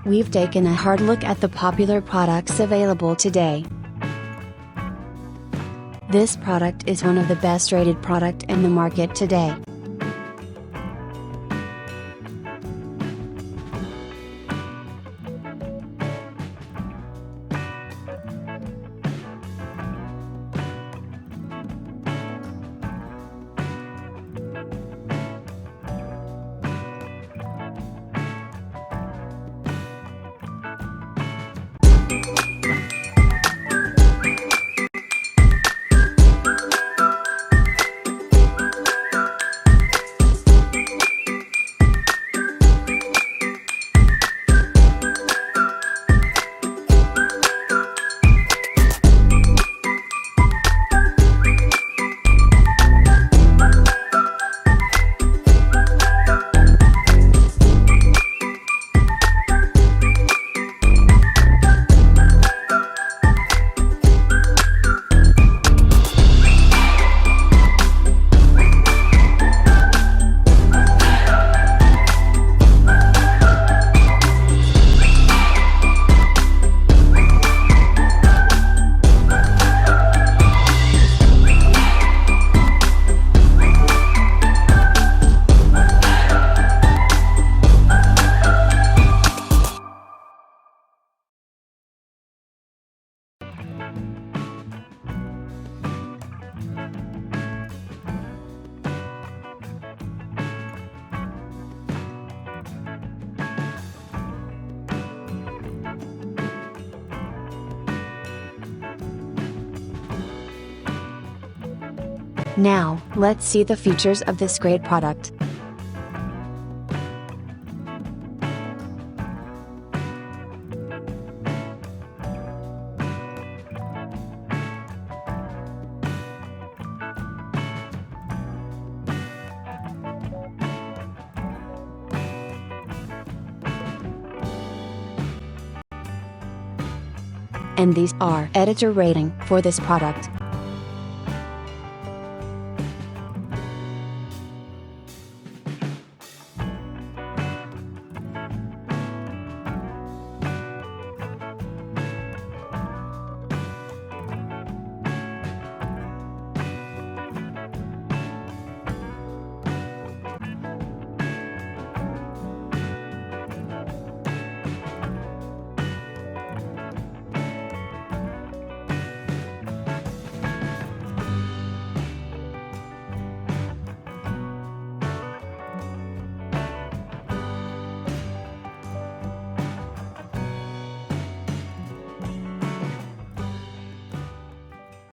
we've taken a hard look at the popular products available today. This product is one of the best rated product in the market today. Now, let's see the features of this great product. And these are editor rating for this product.